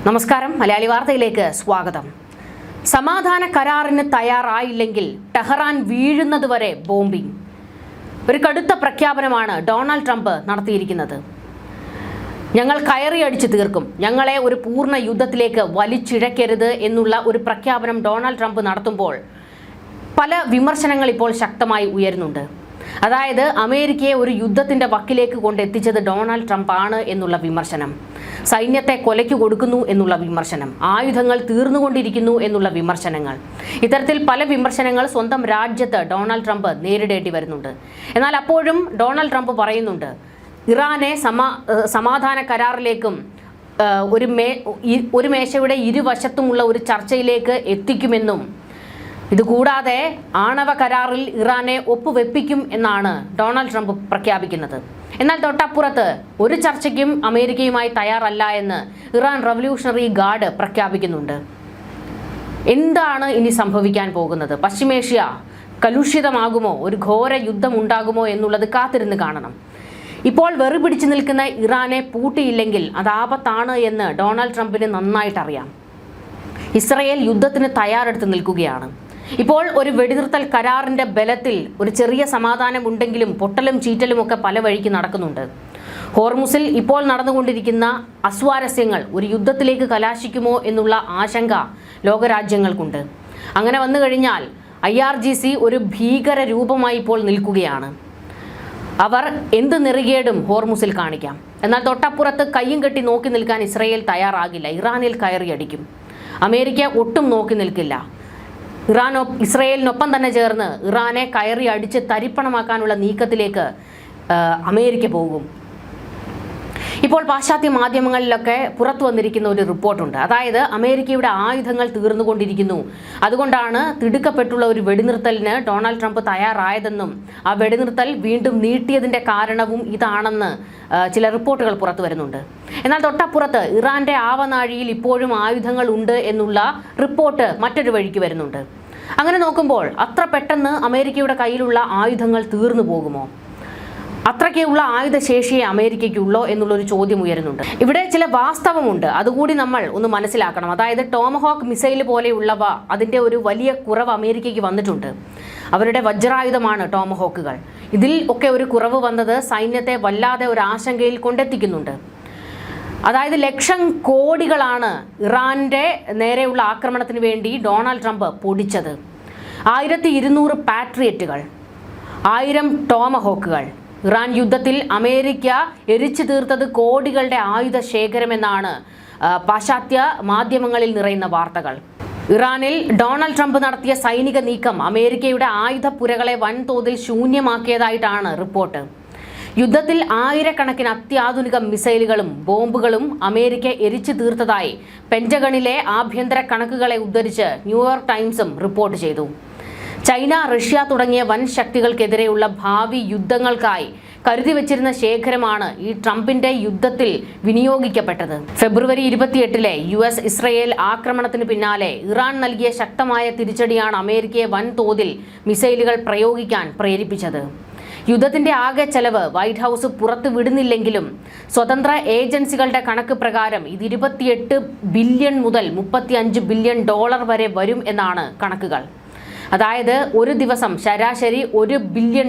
നമസ്കാരം, മലയാളി വാർത്തയിലേക്ക് സ്വാഗതം. സമാധാന കരാറിന് തയ്യാറായില്ലെങ്കിൽ ടെഹ്റാൻ വീഴുന്നതുവരെ ബോംബിംഗ്. ഒരു കടുത്ത പ്രഖ്യാപനമാണ് ഡൊണാൾഡ് ട്രംപ് നടത്തിയിരിക്കുന്നത്. ഞങ്ങൾ കയറിയടിച്ചു തീർക്കും, ഞങ്ങളെ ഒരു പൂർണ്ണ യുദ്ധത്തിലേക്ക് വലിച്ചിഴക്കരുത് എന്നുള്ള ഒരു പ്രഖ്യാപനം ഡൊണാൾഡ് ട്രംപ് നടത്തുമ്പോൾ പല വിമർശനങ്ങൾ ഇപ്പോൾ ശക്തമായി ഉയരുന്നുണ്ട്. അതായത് അമേരിക്കയെ ഒരു യുദ്ധത്തിന്റെ വക്കിലേക്ക് കൊണ്ടെത്തിച്ചത് ഡൊണാൾഡ് ട്രംപ് ആണ് എന്നുള്ള വിമർശനം, സൈന്യത്തെ കൊലയ്ക്ക് കൊടുക്കുന്നു എന്നുള്ള വിമർശനം, ആയുധങ്ങൾ തീർന്നുകൊണ്ടിരിക്കുന്നു എന്നുള്ള വിമർശനങ്ങൾ. ഇത്തരത്തിൽ പല വിമർശനങ്ങൾ സ്വന്തം രാജ്യത്ത് ഡൊണാൾഡ് ട്രംപ് നേരിടേണ്ടി വരുന്നുണ്ട്. എന്നാൽ അപ്പോഴും ഡൊണാൾഡ് ട്രംപ് പറയുന്നുണ്ട് ഇറാനെ സമാധാന കരാറിലേക്കും ഒരു മേശയുടെ ഇരുവശത്തുമുള്ള ഒരു ചർച്ചയിലേക്ക് എത്തിക്കുമെന്നും ഇതുകൂടാതെ ആണവ കരാറിൽ ഇറാനെ ഒപ്പുവെപ്പിക്കും എന്നാണ് ഡൊണാൾഡ് ട്രംപ് പ്രഖ്യാപിക്കുന്നത്. എന്നാൽ തൊട്ടപ്പുറത്ത് ഒരു ചർച്ചയ്ക്കും അമേരിക്കയുമായി തയ്യാറല്ല എന്ന് ഇറാൻ റവല്യൂഷണറി ഗാർഡ് പ്രഖ്യാപിക്കുന്നുണ്ട്. എന്താണ് ഇനി സംഭവിക്കാൻ പോകുന്നത്? പശ്ചിമേഷ്യ കലുഷിതമാകുമോ? ഒരു ഘോര യുദ്ധം ഉണ്ടാകുമോ എന്നുള്ളത് കാത്തിരുന്ന് കാണണം. ഇപ്പോൾ വെറു പിടിച്ചു നിൽക്കുന്ന ഇറാനെ പൂട്ടിയില്ലെങ്കിൽ അത് ആപത്താണ് എന്ന് ഡൊണാൾഡ് ട്രംപിന് നന്നായിട്ടറിയാം. ഇസ്രയേൽ യുദ്ധത്തിന് തയ്യാറെടുത്ത് നിൽക്കുകയാണ്. ഇപ്പോൾ ഒരു വെടിനിർത്തൽ കരാറിന്റെ ബലത്തിൽ ഒരു ചെറിയ സമാധാനം ഉണ്ടെങ്കിലും പൊട്ടലും ചീറ്റലും ഒക്കെ പല വഴിക്ക് നടക്കുന്നുണ്ട്. ഹോർമുസിൽ ഇപ്പോൾ നടന്നുകൊണ്ടിരിക്കുന്ന അസ്വാരസ്യങ്ങൾ ഒരു യുദ്ധത്തിലേക്ക് കലാശിക്കുമോ എന്നുള്ള ആശങ്ക ലോകരാജ്യങ്ങൾക്കുണ്ട്. അങ്ങനെ വന്നു കഴിഞ്ഞാൽ IRGC ഒരു ഭീകര രൂപമായി ഇപ്പോൾ നിൽക്കുകയാണ്. അവർ എന്ത് നെറികേടും ഹോർമുസിൽ കാണിക്കാം. എന്നാൽ തൊട്ടപ്പുറത്ത് കയ്യും കെട്ടി നോക്കി നിൽക്കാൻ ഇസ്രയേൽ തയ്യാറാകില്ല. ഇറാനിൽ കയറിയടിക്കും. അമേരിക്ക ഒട്ടും നോക്കി നിൽക്കില്ല. ഇസ്രയേലിനൊപ്പം തന്നെ ചേർന്ന് ഇറാനെ കയറി അടിച്ച് തരിപ്പണമാക്കാനുള്ള നീക്കത്തിലേക്ക് അമേരിക്ക പോകും. ഇപ്പോൾ പാശ്ചാത്യ മാധ്യമങ്ങളിലൊക്കെ പുറത്തു വന്നിരിക്കുന്ന ഒരു റിപ്പോർട്ടുണ്ട്. അതായത് അമേരിക്കയുടെ ആയുധങ്ങൾ തീർന്നുകൊണ്ടിരിക്കുന്നു, അതുകൊണ്ടാണ് തിടുക്കപ്പെട്ടുള്ള ഒരു വെടിനിർത്തലിന് ഡൊണാൾഡ് ട്രംപ് തയ്യാറായതെന്നും ആ വെടിനിർത്തൽ വീണ്ടും നീട്ടിയതിന്റെ കാരണവും ഇതാണെന്ന് ചില റിപ്പോർട്ടുകൾ പുറത്തു വരുന്നുണ്ട്. എന്നാൽ തൊട്ടപ്പുറത്ത് ഇറാന്റെ ആവനാഴിയിൽ ഇപ്പോഴും ആയുധങ്ങൾ ഉണ്ട് എന്നുള്ള റിപ്പോർട്ട് മറ്റൊരു വഴിക്ക് വരുന്നുണ്ട്. അങ്ങനെ നോക്കുമ്പോൾ അത്ര പെട്ടെന്ന് അമേരിക്കയുടെ കയ്യിലുള്ള ആയുധങ്ങൾ തീർന്നു പോകുമോ? അത്രയ്ക്കുള്ള ആയുധശേഷിയെ അമേരിക്കയ്ക്കുള്ളോ എന്നുള്ളൊരു ചോദ്യം ഉയരുന്നുണ്ട്. ഇവിടെ ചില വാസ്തവമുണ്ട്, അതുകൂടി നമ്മൾ ഒന്ന് മനസ്സിലാക്കണം. അതായത് ടോമഹോക്ക് മിസൈൽ പോലെയുള്ളവ, അതിൻ്റെ ഒരു വലിയ കുറവ് അമേരിക്കയ്ക്ക് വന്നിട്ടുണ്ട്. അവരുടെ വജ്രായുധമാണ് ടോമഹോക്കുകൾ. ഇതിൽ ഒക്കെ ഒരു കുറവ് വന്നത് സൈന്യത്തെ വല്ലാതെ ഒരു ആശങ്കയിൽ കൊണ്ടെത്തിക്കുന്നുണ്ട്. അതായത് ലക്ഷം കോടികളാണ് ഇറാന്റെ നേരെയുള്ള ആക്രമണത്തിന് വേണ്ടി ഡൊണാൾഡ് ട്രംപ് പൊടിച്ചത്. 1200 പാട്രിയറ്റുകൾ, 1000 ടോമഹോക്കുകൾ. ഇറാൻ യുദ്ധത്തിൽ അമേരിക്ക എരിച്ചു തീർത്തത് കോടികളുടെ ആയുധ ശേഖരമെന്നാണ് പാശ്ചാത്യ മാധ്യമങ്ങളിൽ നിറയുന്ന വാർത്തകൾ. ഇറാനിൽ ഡൊണാൾഡ് ട്രംപ് നടത്തിയ സൈനിക നീക്കം അമേരിക്കയുടെ ആയുധപ്പുരകളെ വൻതോതിൽ ശൂന്യമാക്കിയതായിട്ടാണ് റിപ്പോർട്ട്. യുദ്ധത്തിൽ ആയിരക്കണക്കിന് അത്യാധുനിക മിസൈലുകളും ബോംബുകളും അമേരിക്ക എരിച്ചു തീർത്തതായി പെന്റഗണിലെ ആഭ്യന്തര കണക്കുകളെ ഉദ്ധരിച്ച് ന്യൂയോർക്ക് ടൈംസും റിപ്പോർട്ട് ചെയ്തു. ചൈന, റഷ്യ തുടങ്ങിയ വൻ ശക്തികൾക്കെതിരെയുള്ള ഭാവി യുദ്ധങ്ങൾക്കായി കരുതി വച്ചിരുന്ന ശേഖരമാണ് ഈ ട്രംപിന്റെ യുദ്ധത്തിൽ വിനിയോഗിക്കപ്പെട്ടത്. ഫെബ്രുവരി 28 US ഇസ്രയേൽ ആക്രമണത്തിന് പിന്നാലെ ഇറാൻ നൽകിയ ശക്തമായ തിരിച്ചടിയാണ് അമേരിക്കയെ വൻതോതിൽ മിസൈലുകൾ പ്രയോഗിക്കാൻ പ്രേരിപ്പിച്ചത്. യുദ്ധത്തിന്റെ ആകെ ചെലവ് വൈറ്റ് ഹൗസ് പുറത്തു വിടുന്നില്ലെങ്കിലും സ്വതന്ത്ര ഏജൻസികളുടെ കണക്ക് പ്രകാരം ഇത് 28 ബില്യൺ മുതൽ $35 ബില്യൺ വരെ വരും എന്നാണ് കണക്കുകൾ. അതായത് ഒരു ദിവസം ശരാശരി $1 ബില്യൺ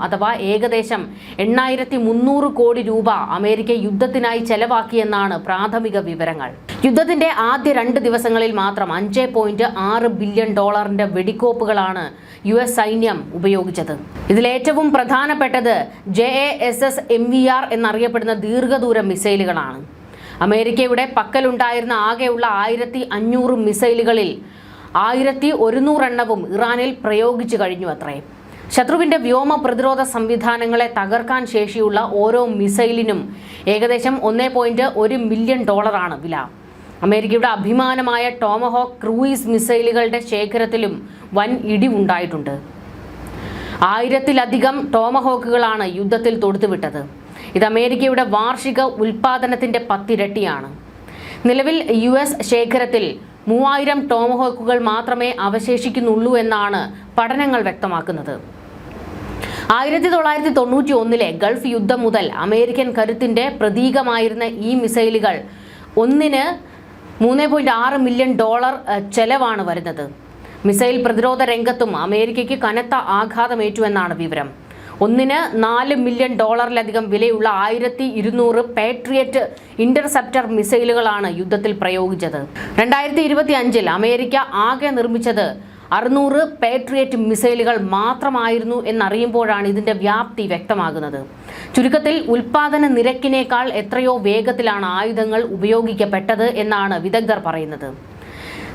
അഥവാ ഏകദേശം 8300 കോടി രൂപ അമേരിക്ക യുദ്ധത്തിനായി ചെലവാക്കിയെന്നാണ് പ്രാഥമിക വിവരങ്ങൾ. യുദ്ധത്തിന്റെ ആദ്യ 2 ദിവസങ്ങളിൽ മാത്രം $5.6 ബില്യൺ വെടിക്കോപ്പുകളാണ് US സൈന്യം ഉപയോഗിച്ചത്. ഇതിലേറ്റവും പ്രധാനപ്പെട്ടത് JASS MVR എന്നറിയപ്പെടുന്ന ദീർഘദൂര മിസൈലുകളാണ്. അമേരിക്കയുടെ പക്കലുണ്ടായിരുന്ന ആകെയുള്ള 1500 മിസൈലുകളിൽ 1100 എണ്ണവും ഇറാനിൽ പ്രയോഗിച്ചു കഴിഞ്ഞു അത്രേ. ശത്രുവിന്റെ വ്യോമ പ്രതിരോധ സംവിധാനങ്ങളെ തകർക്കാൻ ശേഷിയുള്ള ഓരോ മിസൈലിനും ഏകദേശം $1.1 മില്യൺ വില. അമേരിക്കയുടെ അഭിമാനമായ ടോമഹോക്ക് ക്രൂയിസ് മിസൈലുകളുടെ ശേഖരത്തിലും വൻ ഇടിവുണ്ടായിട്ടുണ്ട്. 1000-ലധികം ടോമഹോക്കുകളാണ് യുദ്ധത്തിൽ തൊടുത്തുവിട്ടത്. ഇത് അമേരിക്കയുടെ വാർഷിക ഉൽപാദനത്തിന്റെ 10 ഇരട്ടിയാണ്. നിലവിൽ US ശേഖരത്തിൽ 3000 ടോമഹോക്കുകൾ മാത്രമേ അവശേഷിക്കുന്നുള്ളൂ എന്നാണ് പഠനങ്ങൾ വ്യക്തമാക്കുന്നത്. 1991 ഗൾഫ് യുദ്ധം മുതൽ അമേരിക്കൻ കരുത്തിന്റെ പ്രതീകമായിരുന്ന ഈ മിസൈലുകൾ ഒന്നിന് $3.6 മില്യൺ ചെലവാണ് വരുന്നത്. മിസൈൽ പ്രതിരോധ രംഗത്തും അമേരിക്കയ്ക്ക് കനത്ത ആഘാതമേറ്റു എന്നാണ് വിവരം. ഒന്നിന് $4 മില്യൺ വിലയുള്ള 1200 പാട്രിയറ്റ് ഇന്റർസെപ്റ്റർ മിസൈലുകളാണ് യുദ്ധത്തിൽ പ്രയോഗിച്ചത്. 2025 അമേരിക്ക ആകെ നിർമ്മിച്ചത് 600 പാട്രിയറ്റ് മിസൈലുകൾ മാത്രമായിരുന്നു എന്നറിയുമ്പോഴാണ് ഇതിന്റെ വ്യാപ്തി വ്യക്തമാകുന്നത്. ചുരുക്കത്തിൽ ഉൽപാദന നിരക്കിനേക്കാൾ എത്രയോ വേഗത്തിലാണ് ആയുധങ്ങൾ ഉപയോഗിക്കപ്പെട്ടത് എന്നാണ് വിദഗ്ധർ പറയുന്നത്.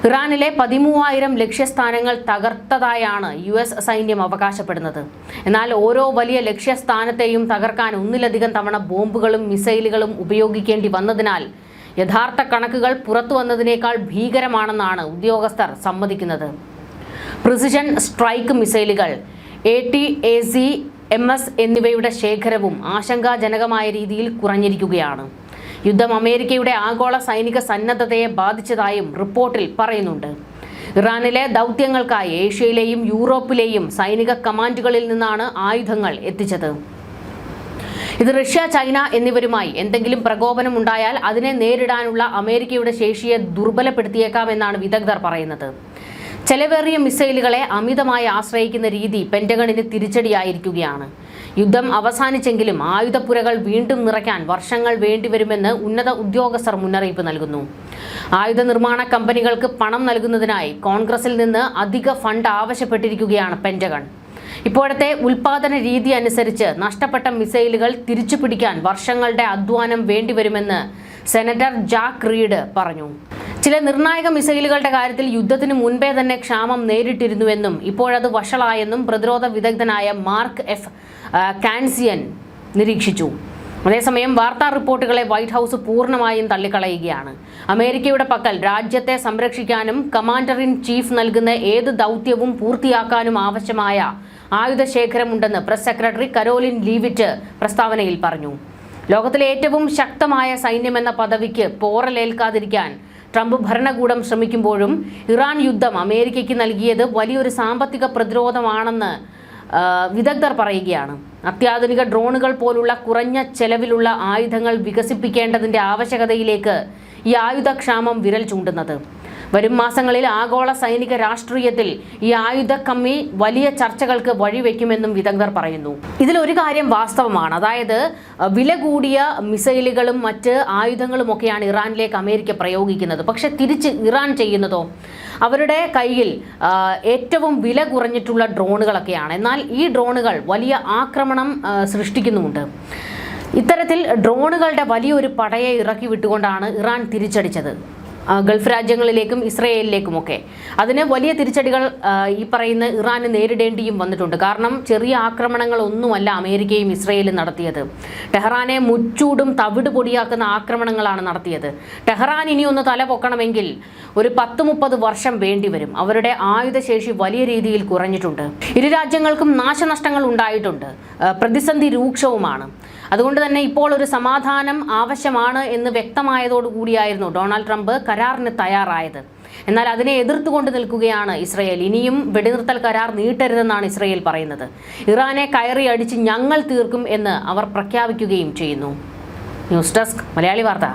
ഇറാനിലെ 13,000 ലക്ഷ്യസ്ഥാനങ്ങൾ തകർത്തതായാണ് US സൈന്യം അവകാശപ്പെടുന്നത്. എന്നാൽ ഓരോ വലിയ ലക്ഷ്യസ്ഥാനത്തെയും തകർക്കാൻ ഒന്നിലധികം തവണ ബോംബുകളും മിസൈലുകളും ഉപയോഗിക്കേണ്ടി വന്നതിനാൽ യഥാർത്ഥ കണക്കുകൾ പുറത്തു വന്നതിനേക്കാൾ ഭീകരമാണെന്നാണ് ഉദ്യോഗസ്ഥർ സമ്മതിക്കുന്നത്. പ്രിസിഷൻ സ്ട്രൈക്ക് മിസൈലുകൾ, ATACMS എന്നിവയുടെ ശേഖരവും ആശങ്കാജനകമായ രീതിയിൽ കുറഞ്ഞിരിക്കുകയാണ്. യുദ്ധം അമേരിക്കയുടെ ആഗോള സൈനിക സന്നദ്ധതയെ ബാധിച്ചതായും റിപ്പോർട്ടിൽ പറയുന്നുണ്ട്. ഇറാനിലെ ദൗത്യങ്ങൾക്കായി ഏഷ്യയിലെയും യൂറോപ്പിലെയും സൈനിക കമാൻഡുകളിൽ നിന്നാണ് ആയുധങ്ങൾ എത്തിച്ചത്. ഇത് റഷ്യ, ചൈന എന്നിവരുമായി എന്തെങ്കിലും പ്രകോപനം ഉണ്ടായാൽ അതിനെ നേരിടാനുള്ള അമേരിക്കയുടെ ശേഷിയെ ദുർബലപ്പെടുത്തിയേക്കാമെന്നാണ് വിദഗ്ധർ പറയുന്നത്. ചെലവേറിയ മിസൈലുകളെ അമിതമായി ആശ്രയിക്കുന്ന രീതി പെന്റഗണിന് തിരിച്ചടിയായിരിക്കുകയാണ്. യുദ്ധം അവസാനിച്ചെങ്കിലും ആയുധപ്പുരകൾ വീണ്ടും നിറയ്ക്കാൻ വർഷങ്ങൾ വേണ്ടിവരുമെന്ന് ഉന്നത ഉദ്യോഗസ്ഥർ മുന്നറിയിപ്പ് നൽകുന്നു. ആയുധ നിർമ്മാണ കമ്പനികൾക്ക് പണം നൽകുന്നതിനായി കോൺഗ്രസിൽ നിന്ന് അധിക ഫണ്ട് ആവശ്യപ്പെട്ടിരിക്കുകയാണ് പെന്റഗൺ. ഇപ്പോഴത്തെ ഉൽപാദന രീതി അനുസരിച്ച് നഷ്ടപ്പെട്ട മിസൈലുകൾ തിരിച്ചുപിടിക്കാൻ വർഷങ്ങളുടെ അധ്വാനം വേണ്ടിവരുമെന്ന് സെനറ്റർ ജാക്ക് റീഡ് പറഞ്ഞു. ചില നിർണായക മിസൈലുകളുടെ കാര്യത്തിൽ യുദ്ധത്തിന് മുൻപേ തന്നെ ക്ഷാമം നേരിട്ടിരുന്നുവെന്നും ഇപ്പോഴത് വഷളായെന്നും പ്രതിരോധ വിദഗ്ധനായ മാർക്ക് എഫ് കാൻസിയൻ നിരീക്ഷിച്ചു. അതേസമയം വാർത്താ റിപ്പോർട്ടുകളെ വൈറ്റ് ഹൗസ് പൂർണ്ണമായും തള്ളിക്കളയുകയാണ്. അമേരിക്കയുടെ പക്കൽ രാജ്യത്തെ സംരക്ഷിക്കാനും കമാൻഡർ ഇൻ ചീഫ് നൽകുന്ന ഏത് ദൗത്യവും പൂർത്തിയാക്കാനും ആവശ്യമായ ആയുധശേഖരമുണ്ടെന്ന് പ്രസ് സെക്രട്ടറി കരോലിൻ ലീവിറ്റ് പ്രസ്താവനയിൽ പറഞ്ഞു. ലോകത്തിലെ ഏറ്റവും ശക്തമായ സൈന്യമെന്ന പദവിക്ക് പോറലേൽക്കാതിരിക്കാൻ ട്രംപ് ഭരണകൂടം ശ്രമിക്കുമ്പോഴും ഇറാൻ യുദ്ധം അമേരിക്കയ്ക്ക് നൽകിയത് വലിയൊരു സാമ്പത്തിക പ്രതിരോധമാണെന്ന് വിദഗ്ധർ പറയുകയാണ്. അത്യാധുനിക ഡ്രോണുകൾ പോലുള്ള കുറഞ്ഞ ചെലവിലുള്ള ആയുധങ്ങൾ വികസിപ്പിക്കേണ്ടതിന്റെ ആവശ്യകതയിലേക്ക് ഈ ആയുധക്ഷാമം വിരൽ ചൂണ്ടുന്നത്. വരും മാസങ്ങളിൽ ആഗോള സൈനിക രാഷ്ട്രീയത്തിൽ ഈ ആയുധ കമ്മി വലിയ ചർച്ചകൾക്ക് വഴിവെക്കുമെന്നും വിദഗ്ധർ പറയുന്നു. ഇതിലൊരു കാര്യം വാസ്തവമാണ്, അതായത് വില കൂടിയ മിസൈലുകളും മറ്റ് ആയുധങ്ങളുമൊക്കെയാണ് ഇറാനിലേക്ക് അമേരിക്ക പ്രയോഗിക്കുന്നത്. പക്ഷെ തിരിച്ച് ഇറാൻ ചെയ്യുന്നതോ അവരുടെ കയ്യിൽ ഏറ്റവും വില കുറഞ്ഞിട്ടുള്ള ഡ്രോണുകളൊക്കെയാണ്. എന്നാൽ ഈ ഡ്രോണുകൾ വലിയ ആക്രമണം സൃഷ്ടിക്കുന്നുമുണ്ട്. ഇത്തരത്തിൽ ഡ്രോണുകളുടെ വലിയൊരു പടയെ ഇറക്കി വിട്ടുകൊണ്ടാണ് ഇറാൻ തിരിച്ചടിച്ചത് ഗൾഫ് രാജ്യങ്ങളിലേക്കും ഇസ്രയേലിലേക്കുമൊക്കെ. അതിന് വലിയ തിരിച്ചടികൾ ഈ പറയുന്ന ഇറാന് നേരിടേണ്ടിയും വന്നിട്ടുണ്ട്. കാരണം ചെറിയ ആക്രമണങ്ങളൊന്നുമല്ല അമേരിക്കയും ഇസ്രയേലും നടത്തിയത്. ടെഹ്റാനെ മുച്ചൂടും തവിട് പൊടിയാക്കുന്ന ആക്രമണങ്ങളാണ് നടത്തിയത്. ടെഹ്റാൻ ഇനി ഒന്ന് തല പൊക്കണമെങ്കിൽ ഒരു 10-30 വർഷം വേണ്ടിവരും. അവരുടെ ആയുധശേഷി വലിയ രീതിയിൽ കുറഞ്ഞിട്ടുണ്ട്. ഇരു രാജ്യങ്ങൾക്കും നാശനഷ്ടങ്ങൾ ഉണ്ടായിട്ടുണ്ട്. പ്രതിസന്ധി രൂക്ഷവുമാണ്. അതുകൊണ്ട് തന്നെ ഇപ്പോൾ ഒരു സമാധാനം ആവശ്യമാണ് എന്ന് വ്യക്തമായതോടുകൂടിയായിരുന്നു ഡൊണാൾഡ് ട്രംപ് കരാറിന് തയ്യാറായത്. എന്നാൽ അതിനെ എതിർത്തുകൊണ്ട് നിൽക്കുകയാണ് ഇസ്രയേൽ. ഇനിയും വെടിനിർത്തൽ കരാർ നീട്ടരുതെന്നാണ് ഇസ്രയേൽ പറയുന്നത്. ഇറാനെ കയറി അടിച്ച് ഞങ്ങൾ തീർക്കും എന്ന് അവർ പ്രഖ്യാപിക്കുകയും ചെയ്യുന്നു. ന്യൂസ് ഡെസ്ക് മലയാളി വാർത്ത.